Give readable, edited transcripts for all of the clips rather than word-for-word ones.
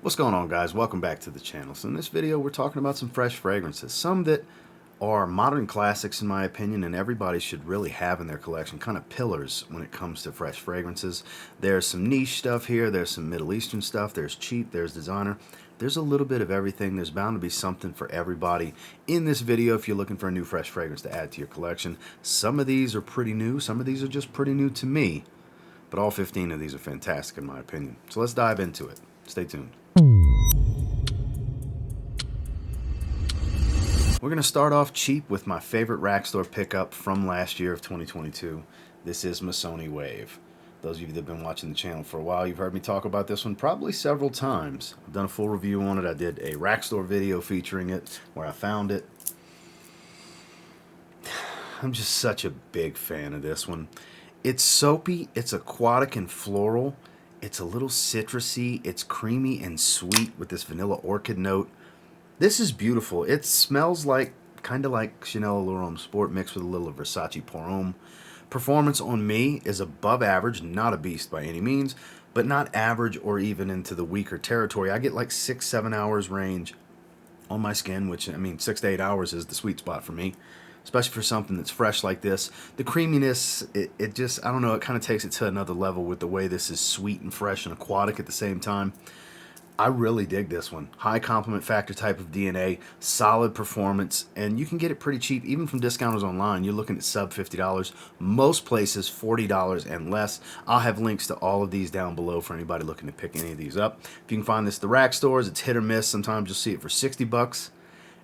What's going on, guys? Welcome back to the channel. So in this video we're talking about some fresh fragrances, some that are modern classics in my opinion and everybody should really have in their collection, kind of pillars when it comes to fresh fragrances. There's some niche stuff here, there's some Middle Eastern stuff, there's cheap, there's designer, there's a little bit of everything. There's bound to be something for everybody in this video if you're looking for a new fresh fragrance to add to your collection. Some of these are pretty new, some of these are just pretty new to me, but all 15 of these are fantastic in my opinion. So let's dive into it. Stay tuned. We're going to start off cheap with my favorite rack store pickup from last year of 2022. This is Masoni Wave. Those of you that have been watching the channel for a while, you've heard me talk about this one probably several times. I've done a full review on it. I did a rack store video featuring it, where I found it. I'm just such a big fan of this one. It's soapy, it's aquatic and floral. It's a little citrusy, it's creamy and sweet with this vanilla orchid note. This is beautiful. It smells like, kind of like Chanel L'Homme Sport mixed with a little of Versace Parfums. Performance on me is above average, not a beast by any means, but not average or even into the weaker territory. I get like 6-7 hours range on my skin, which, I mean, 6 to 8 hours is the sweet spot for me, especially for something that's fresh like this. The creaminess, it just, I don't know, it kind of takes it to another level with the way this is sweet and fresh and aquatic at the same time. I really dig this one. High compliment factor type of DNA, solid performance, and you can get it pretty cheap, even from discounters online. You're looking at sub $50. Most places, $40 and less. I'll have links to all of these down below for anybody looking to pick any of these up. If you can find this at the rack stores, it's hit or miss. Sometimes you'll see it for 60 bucks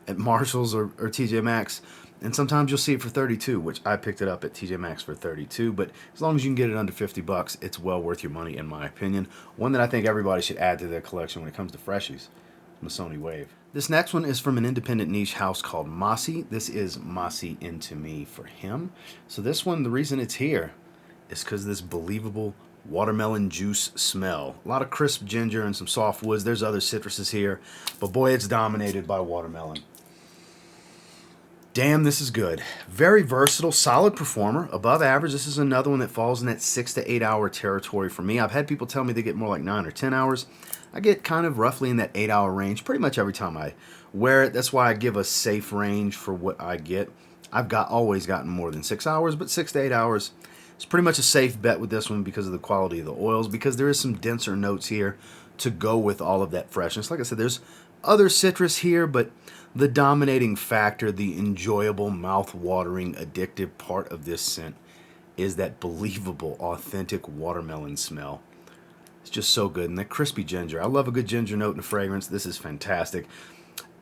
at Marshall's or TJ Maxx. And sometimes you'll see it for 32, which I picked it up at TJ Maxx for 32. But as long as you can get it under 50 bucks, it's well worth your money, in my opinion. One that I think everybody should add to their collection when it comes to freshies, Missoni Wave. This next one is from an independent niche house called MMASI. This is Mossy Into Me for him. So this one, the reason it's here is because of this believable watermelon juice smell. A lot of crisp ginger and some soft woods. There's other citruses here, but boy, it's dominated by watermelon. Damn, this is good. Very versatile, solid performer, above average. This is another one that falls in that 6 to 8 hour territory for me. I've had people tell me they get more like 9 or 10 hours. I get kind of roughly in that 8 hour range pretty much every time I wear it. That's why I give a safe range for what I get. I've always gotten more than 6 hours, but 6 to 8 hours is pretty much a safe bet with this one because of the quality of the oils, because there is some denser notes here to go with all of that freshness. Like I said, there's other citrus here, but the dominating factor, the enjoyable, mouth-watering, addictive part of this scent is that believable, authentic watermelon smell. It's just so good. And that crispy ginger. I love a good ginger note in a fragrance. This is fantastic.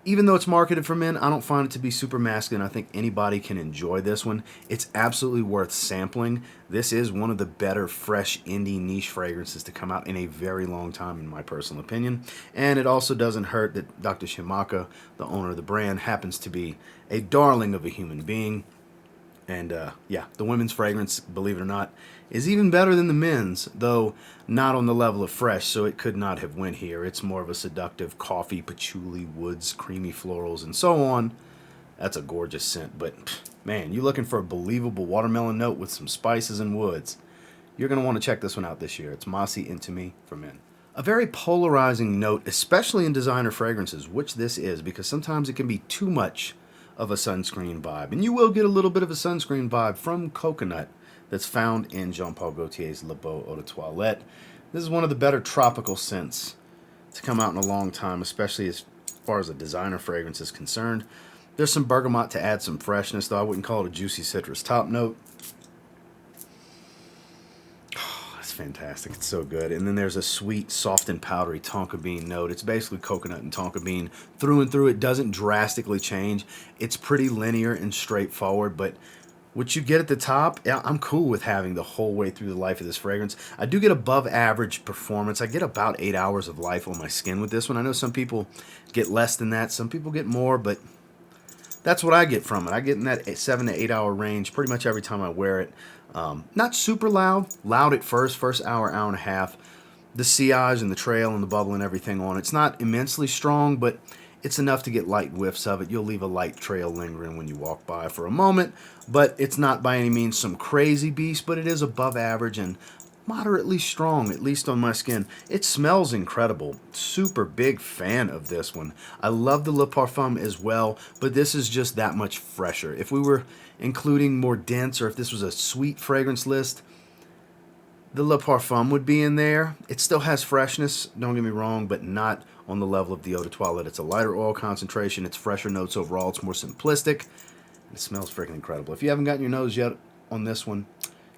Even though it's marketed for men, I don't find it to be super masculine. I think anybody can enjoy this one. It's absolutely worth sampling. This is one of the better fresh indie niche fragrances to come out in a very long time, in my personal opinion. And it also doesn't hurt that Dr. Shimaka, the owner of the brand, happens to be a darling of a human being. And yeah, the women's fragrance, believe it or not, is even better than the men's, though not on the level of fresh, so it could not have went here. It's more of a seductive coffee, patchouli, woods, creamy florals, and so on. That's a gorgeous scent, but man, you're looking for a believable watermelon note with some spices and woods. You're going to want to check this one out this year. It's Mossy Into Me for men. A very polarizing note, especially in designer fragrances, which this is, because sometimes it can be too much of a sunscreen vibe. And you will get a little bit of a sunscreen vibe from coconut that's found in Jean-Paul Gaultier's Lebow Eau de Toilette. This is one of the better tropical scents to come out in a long time, especially as far as a designer fragrance is concerned. There's some bergamot to add some freshness, though I wouldn't call it a juicy citrus top note. Fantastic. It's so good. And then there's a sweet, soft and powdery tonka bean note. It's basically coconut and tonka bean through and through. It doesn't drastically change. It's pretty linear and straightforward, but what you get at the top, yeah, I'm cool with having the whole way through the life of this fragrance. I do get above average performance. I get about 8 hours of life on my skin with this one. I know some people get less than that. Some people get more, but that's what I get from it. I get in that 7 to 8 hour range pretty much every time I wear it. Not super loud at first hour, hour and a half. The sillage and the trail and the bubble and everything on it. It's not immensely strong, but it's enough to get light whiffs of it. You'll leave a light trail lingering when you walk by for a moment, but it's not by any means some crazy beast, but it is above average and moderately strong, at least on my skin. It smells incredible. Super big fan of this one. I love the Le Parfum as well, but this is just that much fresher. If we were including more dense, or if this was a sweet fragrance list, the Le Parfum would be in there. It still has freshness, don't get me wrong, but not on the level of the Eau de Toilette. It's a lighter oil concentration, it's fresher notes overall, it's more simplistic. It smells freaking incredible. If you haven't gotten your nose yet on this one,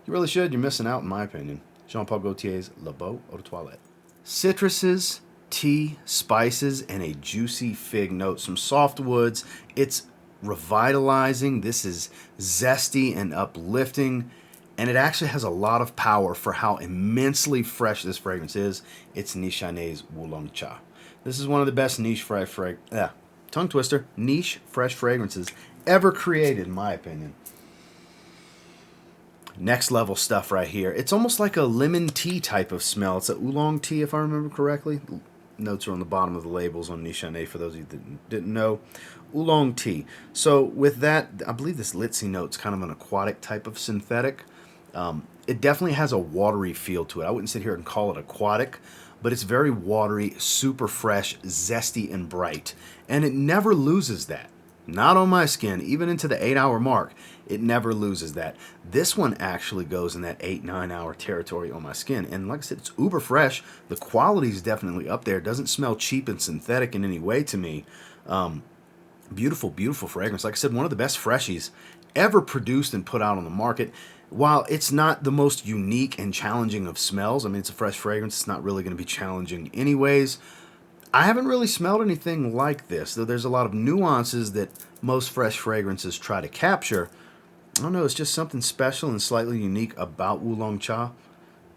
you really should. You're missing out, in my opinion. Jean-Paul Gaultier's Lebow Eau de Toilette. Citruses, tea, spices, and a juicy fig note. Some soft woods. It's revitalizing. This is zesty and uplifting. And it actually has a lot of power for how immensely fresh this fragrance is. It's Nishane's Wulong Cha. This is one of the best niche fresh fragrances ever created, in my opinion. Next level stuff right here. It's almost like a lemon tea type of smell. It's a oolong tea, if I remember correctly. Notes are on the bottom of the labels on Nishan A for those of you that didn't know. Oolong tea. So with that, I believe this Litzy note's kind of an aquatic type of synthetic. It definitely has a watery feel to it. I wouldn't sit here and call it aquatic, but it's very watery, super fresh, zesty, and bright. And it never loses that. Not on my skin, even into the 8-hour mark. It never loses that. This one actually goes in that 8-9 hour territory on my skin. And like I said, it's uber fresh. The quality is definitely up there. It doesn't smell cheap and synthetic in any way to me. Beautiful, beautiful fragrance. Like I said, one of the best freshies ever produced and put out on the market. While it's not the most unique and challenging of smells, I mean, it's a fresh fragrance. It's not really going to be challenging anyways. I haven't really smelled anything like this, though there's a lot of nuances that most fresh fragrances try to capture. I don't know, it's just something special and slightly unique about Wulong Cha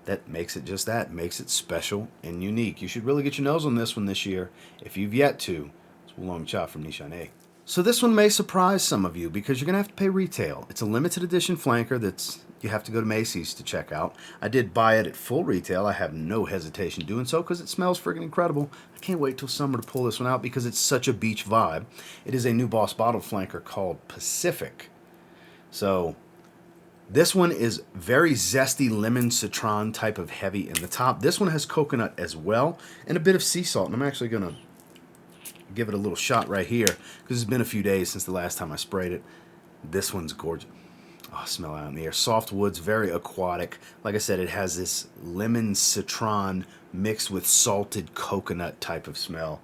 that makes it just that, makes it special and unique. You should really get your nose on this one this year, if you've yet to. It's Wulong Cha from Nishan A. So this one may surprise some of you because you're going to have to pay retail. It's a limited edition flanker that's you have to go to Macy's to check out. I did buy it at full retail. I have no hesitation doing so because it smells friggin' incredible. I can't wait till summer to pull this one out because it's such a beach vibe. It is a new Boss bottle flanker called Pacific. So this one is very zesty lemon citron type of heavy in the top. This one has coconut as well and a bit of sea salt. And I'm actually going to give it a little shot right here because it's been a few days since the last time I sprayed it. This one's gorgeous. Oh, smell out in the air. Soft woods, very aquatic. Like I said, it has this lemon citron mixed with salted coconut type of smell.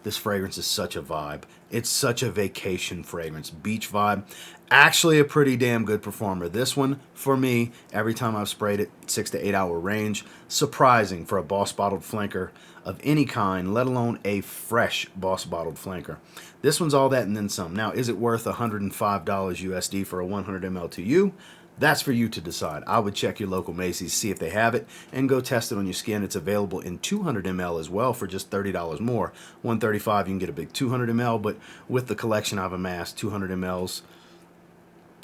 This fragrance is such a vibe. It's such a vacation fragrance. Beach vibe. Actually a pretty damn good performer. This one, for me, every time I've sprayed it, 6 to 8 hour range. Surprising for a Boss bottled flanker of any kind, let alone a fresh Boss bottled flanker. This one's all that and then some. Now, is it worth $105 USD for a 100 ml to you? That's for you to decide. I would check your local Macy's, see if they have it, and go test it on your skin. It's available in 200 ml as well for just $30 more. $135, you can get a big 200 ml, but with the collection I've amassed, 200 mls,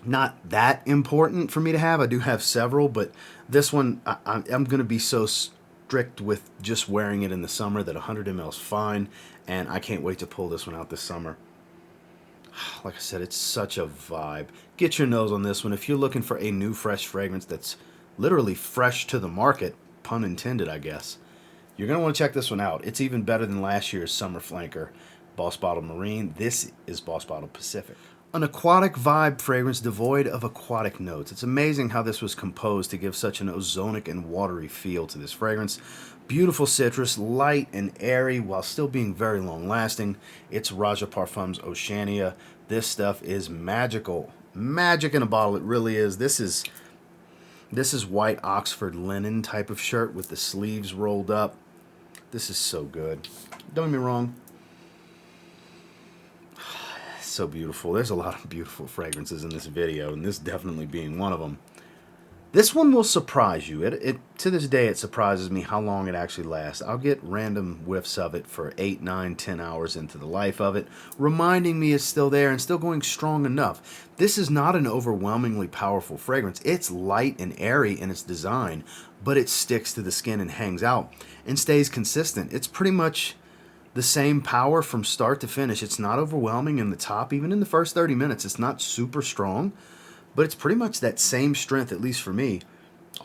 not that important for me to have. I do have several, but this one, I'm going to be so strict with just wearing it in the summer that 100 ml is fine, and I can't wait to pull this one out this summer. Like I said, it's such a vibe. Get your nose on this one. If you're looking for a new fresh fragrance that's literally fresh to the market, pun intended, I guess, you're going to want to check this one out. It's even better than last year's summer flanker, Boss Bottled Marine. This is Boss Bottled Pacific. An aquatic vibe fragrance devoid of aquatic notes. It's amazing how this was composed to give such an ozonic and watery feel to this fragrance. Beautiful citrus, light and airy while still being very long lasting. It's Roja Parfums Oceania. This stuff is magical. Magic in a bottle, it really is. This is white Oxford linen type of shirt with the sleeves rolled up. This is so good. Don't get me wrong. So beautiful. There's a lot of beautiful fragrances in this video, and this definitely being one of them. This one will surprise you. To this day, it surprises me how long it actually lasts. I'll get random whiffs of it for 8, 9, 10 hours into the life of it, reminding me it's still there and still going strong enough. This is not an overwhelmingly powerful fragrance. It's light and airy in its design, but it sticks to the skin and hangs out and stays consistent. It's pretty much the same power from start to finish. It's not overwhelming in the top, even in the first 30 minutes. It's not super strong, but it's pretty much that same strength, at least for me,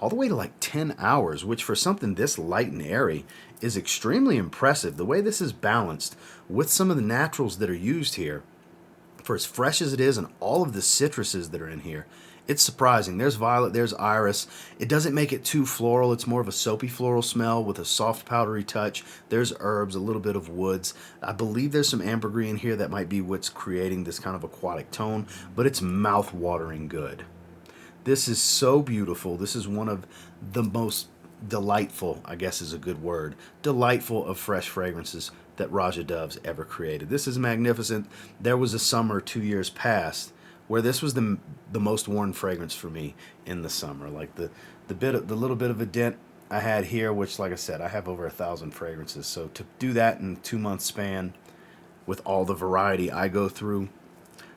all the way to like 10 hours, which for something this light and airy is extremely impressive. The way this is balanced with some of the naturals that are used here, for as fresh as it is and all of the citruses that are in here, it's surprising. There's violet, there's iris. It doesn't make it too floral. It's more of a soapy floral smell with a soft powdery touch. There's herbs, a little bit of woods. I believe there's some ambergris in here that might be what's creating this kind of aquatic tone, but it's mouth-watering good. This is so beautiful. This is one of the most delightful, I guess is a good word, delightful of fresh fragrances that Roja Dove's ever created. This is magnificent. There was a summer 2 years past where this was the most worn fragrance for me in the summer. Like the little bit of a dent I had here, which, like I said, I have over 1,000 fragrances. So to do that in a 2-month span with all the variety I go through,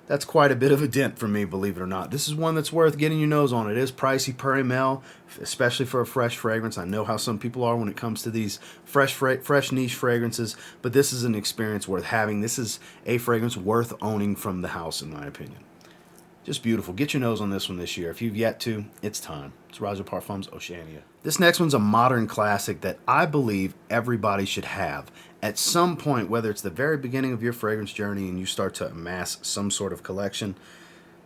that's quite a bit of a dent for me, believe it or not. This is one that's worth getting your nose on. It is pricey per ml, especially for a fresh fragrance. I know how some people are when it comes to these fresh niche fragrances, but this is an experience worth having. This is a fragrance worth owning from the house, in my opinion. Just beautiful. Get your nose on this one this year. If you've yet to, it's time. It's Roja Parfums Oceania. This next one's a modern classic that I believe everybody should have at some point, whether it's the very beginning of your fragrance journey and you start to amass some sort of collection,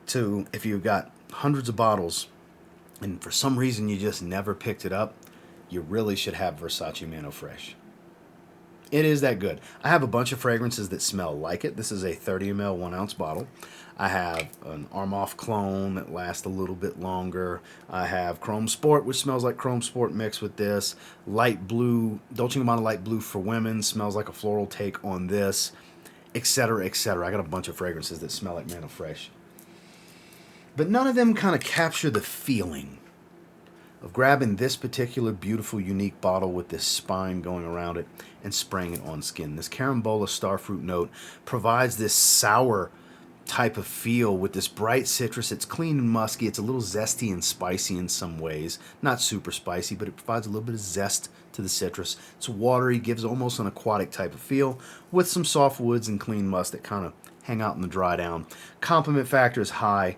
to if you've got hundreds of bottles and for some reason you just never picked it up, you really should have Versace Man Eau Fraiche. It is that good. I have a bunch of fragrances that smell like it. This is a 30 ml 1 ounce bottle. I have an Armoff clone that lasts a little bit longer. I have Chrome Sport, which smells like Chrome Sport mixed with this. Light blue, Dolce & Gabbana light blue for women, smells like a floral take on this, etc., etc. I got a bunch of fragrances that smell like Man Eau Fraiche. But none of them kind of capture the feeling of grabbing this particular beautiful, unique bottle with this spine going around it and spraying it on skin. This carambola starfruit note provides this sour type of feel with this bright citrus. It's clean and musky. It's a little zesty and spicy in some ways. Not super spicy, but it provides a little bit of zest to the citrus. It's watery, gives almost an aquatic type of feel with some soft woods and clean musk that kind of hang out in the dry down. Compliment factor is high.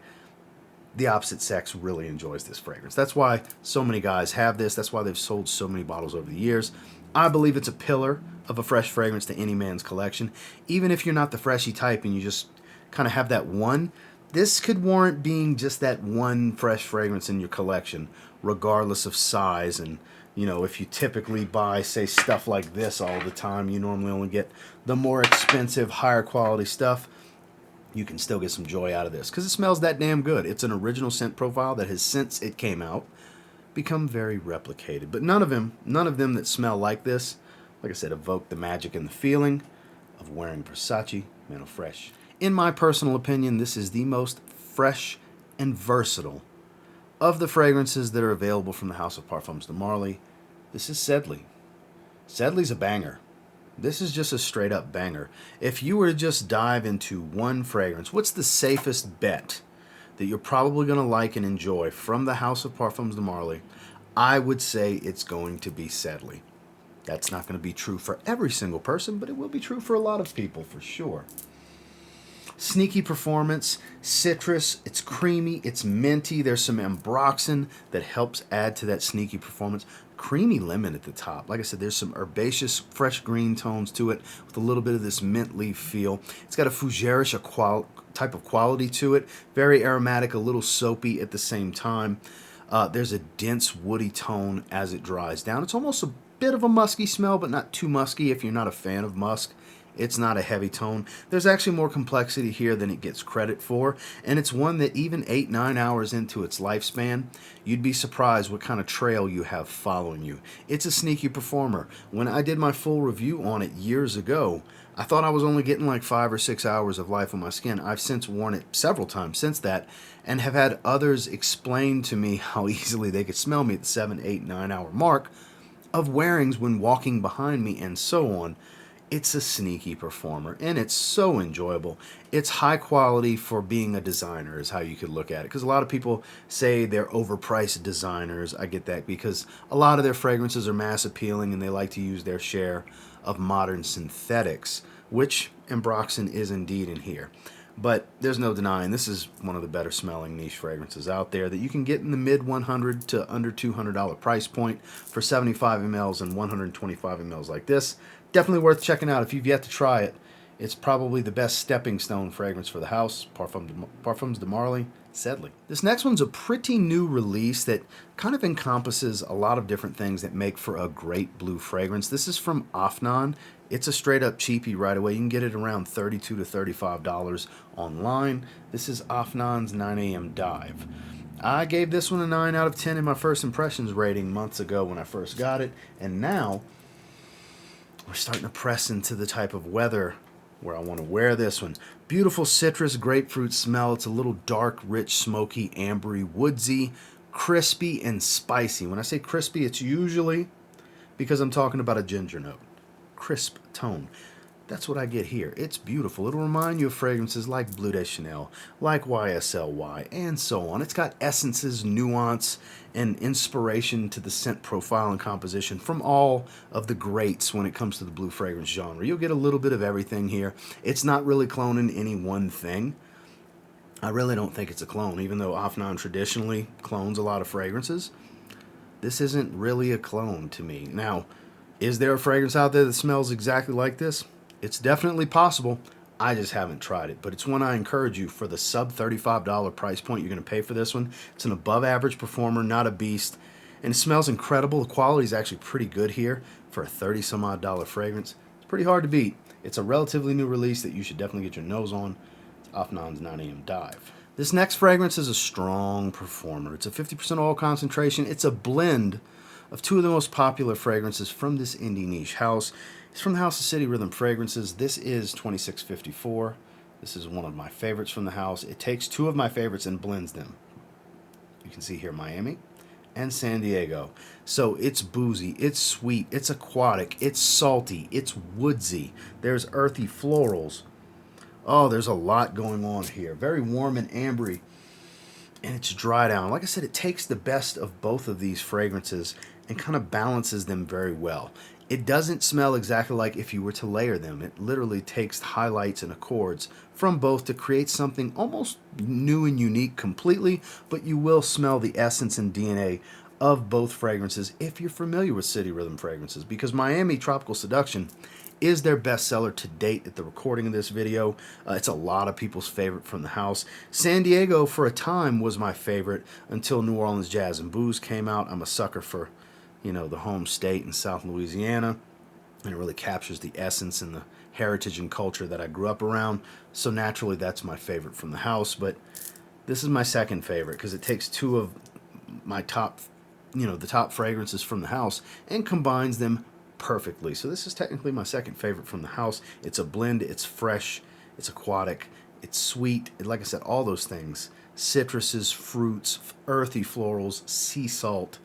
The opposite sex really enjoys this fragrance. That's why so many guys have this. That's why they've sold so many bottles over the years. I believe it's a pillar of a fresh fragrance to any man's collection. Even if you're not the freshy type and you just kind of have that one, this could warrant being just that one fresh fragrance in your collection, regardless of size. And, you know, if you typically buy, say, stuff like this all the time, you normally only get the more expensive, higher quality stuff. You can still get some joy out of this because it smells that damn good. It's an original scent profile that has, since it came out, become very replicated. But none of them that smell like this, like I said, evoke the magic and the feeling of wearing Versace Man Eau Fraiche. In my personal opinion, this is the most fresh and versatile of the fragrances that are available from the House of Parfums de Marly. This is Sedley. Sedley's a banger. This is just a straight up banger. If you were to just dive into one fragrance, what's the safest bet that you're probably going to like and enjoy from the House of Parfums de Marly? I would say it's going to be Sedley. That's not going to be true for every single person, but it will be true for a lot of people for sure. Sneaky performance, citrus, it's creamy, it's minty. There's some ambroxan that helps add to that sneaky performance. Creamy lemon at the top. Like I said, there's some herbaceous, fresh green tones to it with a little bit of this mint leaf feel. It's got a fougerish type of quality to it. Very aromatic, a little soapy at the same time. There's a dense, woody tone as it dries down. It's almost a bit of a musky smell, but not too musky if you're not a fan of musk. It's not a heavy tone. There's actually more complexity here than it gets credit for, and it's one that even 8-9 hours into its lifespan, you'd be surprised what kind of trail you have following you. It's a sneaky performer. When I did my full review on it years ago, I thought I was only getting like 5 or 6 hours of life on my skin. I've since worn it several times since that, and have had others explain to me how easily they could smell me at the 7, 8, 9 hour mark of wearings when walking behind me and so on. It's a sneaky performer, and it's so enjoyable. It's high quality for being a designer is how you could look at it, because a lot of people say they're overpriced designers. I get that because a lot of their fragrances are mass appealing, and they like to use their share of modern synthetics, which ambroxan is indeed in here. But there's no denying this is one of the better smelling niche fragrances out there that you can get in the mid $100 to under $200 price point for 75 mLs and 125 mLs like this. Definitely worth checking out if you've yet to try it. It's probably the best stepping stone fragrance for the house. Parfums de Marly, Sedley. This next one's a pretty new release that kind of encompasses a lot of different things that make for a great blue fragrance. This is from Afnan. It's a straight up cheapie right away. You can get it around $32 to $35 online. This is Afnan's 9 a.m. Dive. I gave this one a 9 out of 10 in my first impressions rating months ago when I first got it, and now we're starting to press into the type of weather where I want to wear this one. Beautiful citrus grapefruit smell. It's a little dark, rich, smoky, ambery, woodsy, crispy, and spicy. When I say crispy, it's usually because I'm talking about a ginger note. Crisp tone. That's what I get here. It's beautiful. It'll remind you of fragrances like Bleu de Chanel, like YSLY, and so on. It's got essences, nuance, and inspiration to the scent profile and composition from all of the greats when it comes to the blue fragrance genre. You'll get a little bit of everything here. It's not really cloning any one thing. I really don't think it's a clone, even though Afnan traditionally clones a lot of fragrances. This isn't really a clone to me. Now, is there a fragrance out there that smells exactly like this? It's definitely possible. I just haven't tried it, but it's one I encourage you for the sub $35 price point you're going to pay for this one. It's an above average performer, not a beast, and it smells incredible. The quality is actually pretty good here for a 30 some odd dollar fragrance. It's pretty hard to beat. It's a relatively new release that you should definitely get your nose on. It's Afnan's 9 a.m. Dive. This next fragrance is a strong performer. It's a 50% oil concentration. It's a blend of two of the most popular fragrances from this indie niche house. It's from the House of City Rhythm Fragrances. This is 2654. This is one of my favorites from the house. It takes two of my favorites and blends them. You can see here Miami and San Diego. So it's boozy, it's sweet, it's aquatic, it's salty, it's woodsy. There's earthy florals. Oh, there's a lot going on here. Very warm and ambery. And it's dry down. Like I said, it takes the best of both of these fragrances and kind of balances them very well. It doesn't smell exactly like if you were to layer them. It literally takes highlights and accords from both to create something almost new and unique completely, but you will smell the essence and DNA of both fragrances if you're familiar with City Rhythm fragrances, because Miami Tropical Seduction is their bestseller to date at the recording of this video. It's a lot of people's favorite from the house. San Diego, for a time, was my favorite until New Orleans Jazz and Booze came out. I'm a sucker for, the home state in South Louisiana, and it really captures the essence and the heritage and culture that I grew up around. So naturally, that's my favorite from the house. But this is my second favorite because it takes two of my top, the top fragrances from the house and combines them perfectly. So this is technically my second favorite from the house. It's a blend. It's fresh. It's aquatic. It's sweet. Like I said, all those things: citruses, fruits, earthy florals, sea salt.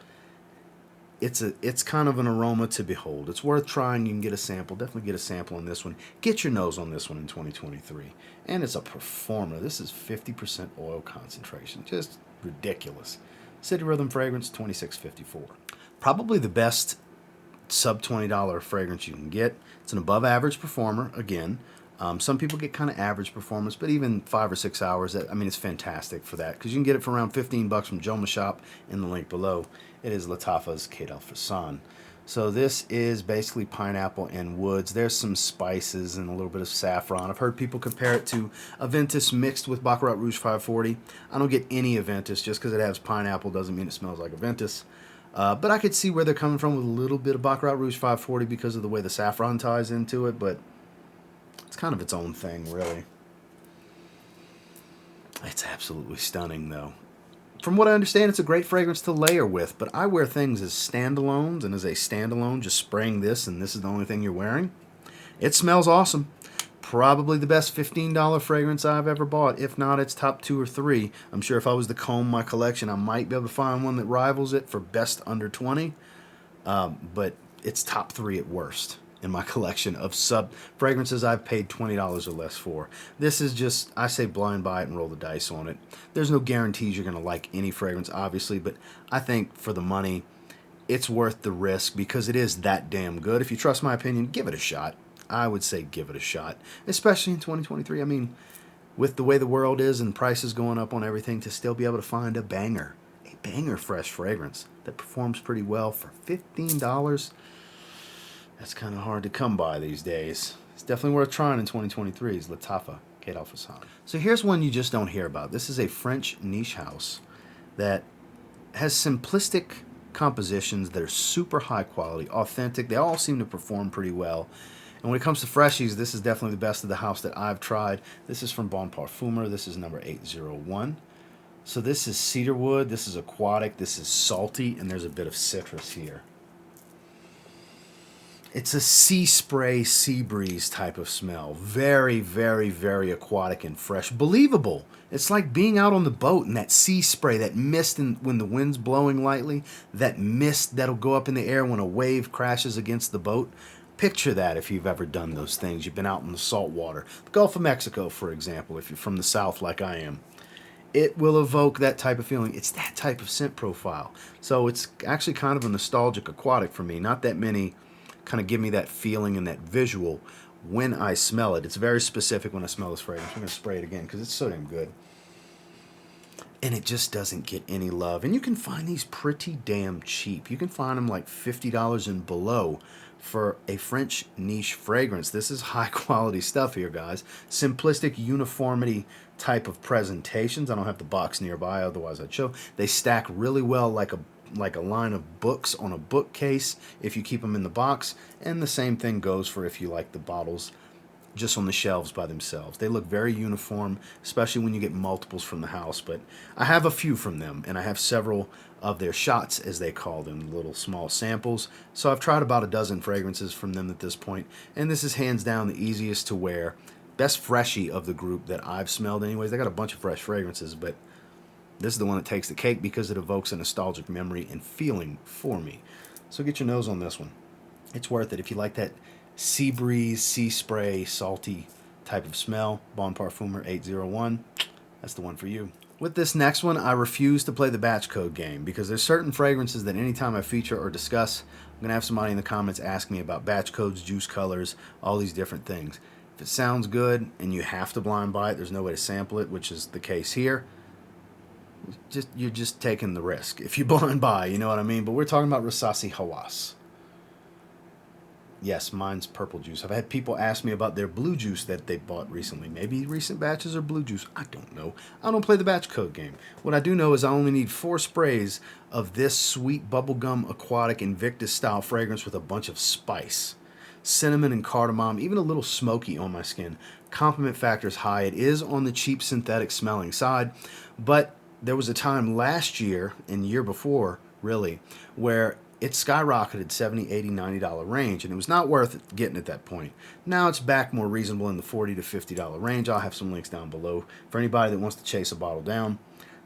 It's kind of an aroma to behold. It's worth trying. You can get a sample. Definitely get a sample on this one. Get your nose on this one in 2023. And it's a performer. This is 50% oil concentration. Just ridiculous. City Rhythm fragrance, 2654. Probably the best sub $20 fragrance you can get. It's an above average performer, again. Some people get kind of average performance, but even 5 or 6 hours, it's fantastic for that, because you can get it for around $15 from Joma Shop in the link below. It is Lattafa's Kate Alphasan. So this is basically pineapple and woods. There's some spices and a little bit of saffron. I've heard people compare it to Aventus mixed with Baccarat Rouge 540. I don't get any Aventus. Just because it has pineapple doesn't mean it smells like Aventus. But I could see where they're coming from with a little bit of Baccarat Rouge 540 because of the way the saffron ties into it, but it's kind of its own thing, really. It's absolutely stunning, though. From what I understand, it's a great fragrance to layer with, but I wear things as standalones, and as a standalone, just spraying this, and this is the only thing you're wearing. It smells awesome. Probably the best $15 fragrance I've ever bought. If not, it's top 2 or 3. I'm sure if I was to comb my collection, I might be able to find one that rivals it for best under 20. But it's top 3 at worst in my collection of sub fragrances I've paid $20 or less for. This is just, I say blind buy it and roll the dice on it. There's no guarantees you're going to like any fragrance, obviously, but I think for the money, it's worth the risk because it is that damn good. If you trust my opinion, give it a shot. I would say give it a shot, especially in 2023. with the way the world is and prices going up on everything, to still be able to find a banger fresh fragrance that performs pretty well for $15. That's kind of hard to come by these days. It's definitely worth trying in 2023. Is Latafa Kate Alphasan. So here's one you just don't hear about. This is a French niche house that has simplistic compositions that are super high quality, authentic. They all seem to perform pretty well. And when it comes to freshies, this is definitely the best of the house that I've tried. This is from Bon Parfumeur. This is number 801. So this is cedarwood, this is aquatic, this is salty, and there's a bit of citrus here. It's a sea spray, sea breeze type of smell. Very, very, very aquatic and fresh. Believable. It's like being out on the boat and that sea spray, that mist when the wind's blowing lightly, that mist that'll go up in the air when a wave crashes against the boat. Picture that if you've ever done those things. You've been out in the salt water. The Gulf of Mexico, for example, if you're from the south like I am. It will evoke that type of feeling. It's that type of scent profile. So it's actually kind of a nostalgic aquatic for me. Not that many kind of give me that feeling and that visual when I smell it. It's very specific when I smell this fragrance. I'm going to spray it again because it's so damn good. And it just doesn't get any love. And you can find these pretty damn cheap. You can find them like $50 and below for a French niche fragrance. This is high quality stuff here, guys. Simplistic uniformity type of presentations. I don't have the box nearby, otherwise I'd show. They stack really well like a line of books on a bookcase if you keep them in the box. And the same thing goes for if you like the bottles just on the shelves by themselves. They look very uniform, especially when you get multiples from the house. But I have a few from them, and I have several of their shots, as they call them, little small samples. So I've tried about a dozen fragrances from them at this point, and this is hands down the easiest to wear, best freshie of the group that I've smelled anyways. They got a bunch of fresh fragrances, but this is the one that takes the cake because it evokes a nostalgic memory and feeling for me. So get your nose on this one. It's worth it if you like that sea breeze, sea spray, salty type of smell. Bon Parfumeur 801. That's the one for you. With this next one, I refuse to play the batch code game because there's certain fragrances that anytime I feature or discuss, I'm going to have somebody in the comments ask me about batch codes, juice colors, all these different things. If it sounds good and you have to blind buy it, there's no way to sample it, which is the case here. You're just taking the risk if you blind buy, you know what I mean? But we're talking about Rasasi Hawas. Yes, mine's purple juice. I've had people ask me about their blue juice that they bought recently. Maybe recent batches are blue juice. I don't know. I don't play the batch code game. What I do know is I only need 4 sprays of this sweet bubblegum aquatic Invictus style fragrance with a bunch of spice. Cinnamon and cardamom, even a little smoky on my skin. Compliment factor is high. It is on the cheap synthetic smelling side, but there was a time last year and year before, really, where it skyrocketed $70, $80, $90 range, and it was not worth it getting at that point. Now it's back more reasonable in the $40 to $50 range. I'll have some links down below for anybody that wants to chase a bottle down.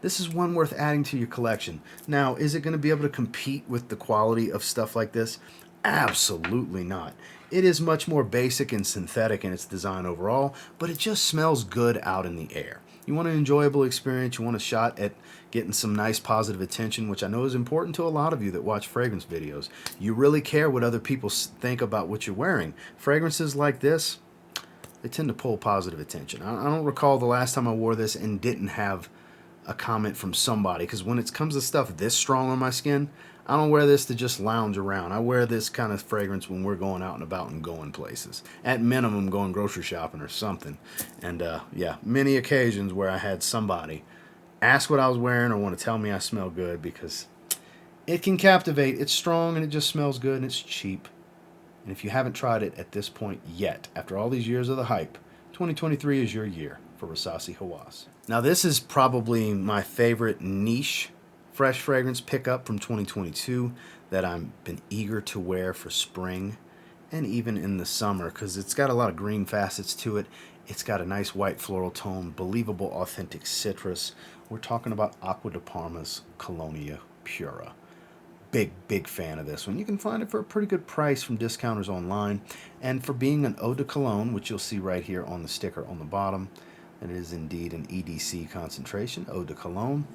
This is one worth adding to your collection. Now, is it going to be able to compete with the quality of stuff like this? Absolutely not. It is much more basic and synthetic in its design overall, but it just smells good out in the air. You want an enjoyable experience, you want a shot at getting some nice positive attention, which I know is important to a lot of you that watch fragrance videos. You really care what other people think about what you're wearing. Fragrances like this, they tend to pull positive attention. I don't recall the last time I wore this and didn't have a comment from somebody, because when it comes to stuff this strong on my skin, I don't wear this to just lounge around. I wear this kind of fragrance when we're going out and about and going places. At minimum, going grocery shopping or something. And yeah, many occasions where I had somebody ask what I was wearing or want to tell me I smell good, because it can captivate. It's strong and it just smells good and it's cheap. And if you haven't tried it at this point yet, after all these years of the hype, 2023 is your year for Rasasi Hawas. Now this is probably my favorite niche fresh fragrance pickup from 2022 that I've been eager to wear for spring and even in the summer, because it's got a lot of green facets to it. It's got a nice white floral tone, believable authentic citrus. We're talking about Acqua de Parma's Colonia Pura. Big fan of this one. You can find it for a pretty good price from discounters online, and for being an eau de cologne, which you'll see right here on the sticker on the bottom, it is indeed an EDC concentration, eau de cologne.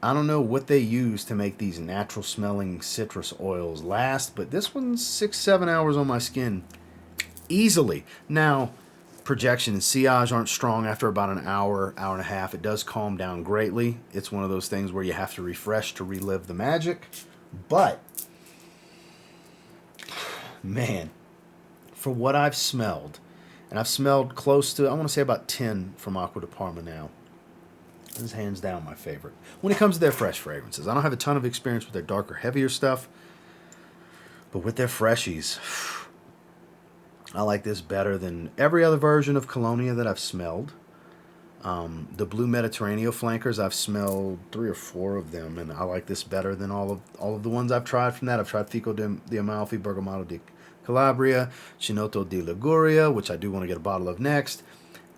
I don't know what they use to make these natural smelling citrus oils last, but this one's 6-7 hours on my skin easily. Now, projection and sillage aren't strong after about an hour, hour and a half. It does calm down greatly. It's one of those things where you have to refresh to relive the magic. But, man, for what I've smelled, and I've smelled close to, I want to say about 10 from Acqua di Parma now. This is hands down my favorite. When it comes to their fresh fragrances, I don't have a ton of experience with their darker, heavier stuff. But with their freshies, I like this better than every other version of Colonia that I've smelled. The Blue Mediterraneo flankers, I've smelled 3 or 4 of them, and I like this better than all of the ones I've tried from that. I've tried Fico di Amalfi, Bergamoto di Calabria, Chinotto di Liguria, which I do want to get a bottle of next,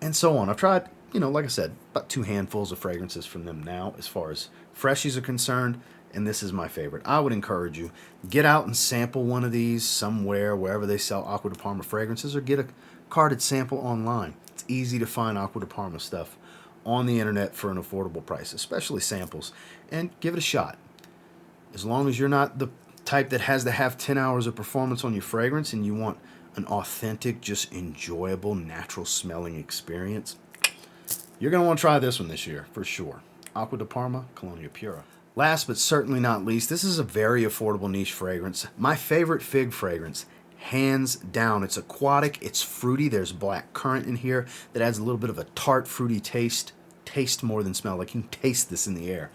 and so on. I've tried, like I said, about 2 handfuls of fragrances from them now as far as freshies are concerned, and this is my favorite. I would encourage you, get out and sample one of these somewhere, wherever they sell Acqua di Parma fragrances, or get a carded sample online. It's easy to find Acqua di Parma stuff on the internet for an affordable price, especially samples, and give it a shot. As long as you're not the type that has to have 10 hours of performance on your fragrance and you want an authentic, just enjoyable, natural smelling experience, you're going to want to try this one this year, for sure. Acqua di Parma, Colonia Pura. Last but certainly not least, this is a very affordable niche fragrance. My favorite fig fragrance, hands down. It's aquatic, it's fruity. There's black currant in here that adds a little bit of a tart, fruity taste. Taste more than smell. Like you can taste this in the air.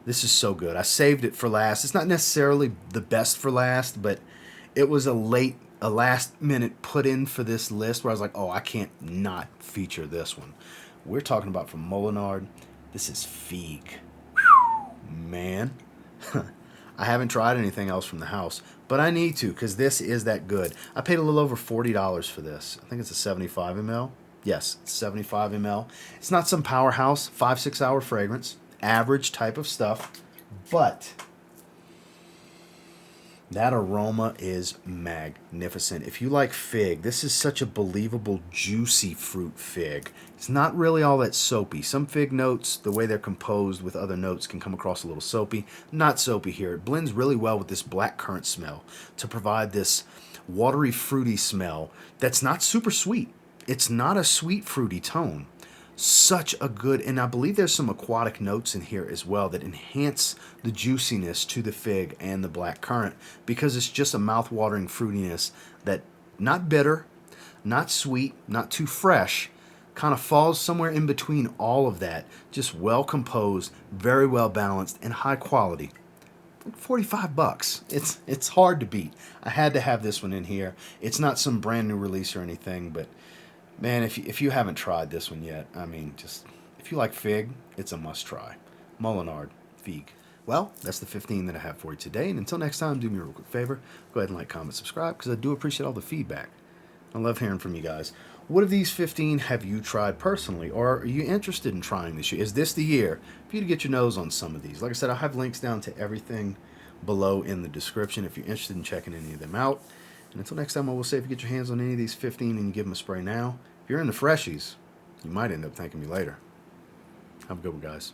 This is so good. I saved it for last. It's not necessarily the best for last, but it was a last minute put in for this list where I was like, oh, I can't not feature this one. We're talking about from Molinard. This is Figue. Man, I haven't tried anything else from the house, but I need to because this is that good. I paid a little over $40 for this. I think it's a 75 ml. Yes, it's 75 ml. It's not some powerhouse 5-6 hour fragrance, average type of stuff, but that aroma is magnificent. If you like fig, this is such a believable, juicy fruit fig. It's not really all that soapy. Some fig notes, the way they're composed with other notes, can come across a little soapy. Not soapy here. It blends really well with this black currant smell to provide this watery, fruity smell that's not super sweet. It's not a sweet, fruity tone. Such a good, and I believe there's some aquatic notes in here as well that enhance the juiciness to the fig and the black currant because it's just a mouth-watering fruitiness that not bitter, not sweet, not too fresh, kind of falls somewhere in between all of that. Just well composed, very well balanced, and high quality. $45. It's hard to beat. I had to have this one in here. It's not some brand new release or anything, but man, if you haven't tried this one yet, I mean, just if you like fig, it's a must try. Molenard Fig. Well, that's the 15 that I have for you today. And until next time, do me a real quick favor. Go ahead and like, comment, subscribe, because I do appreciate all the feedback. I love hearing from you guys. What of these 15 have you tried personally, or are you interested in trying this year? Is this the year for you to get your nose on some of these? Like I said, I have links down to everything below in the description if you're interested in checking any of them out. And until next time, I will say if you get your hands on any of these 15 and you give them a spray now, if you're into freshies, you might end up thanking me later. Have a good one, guys.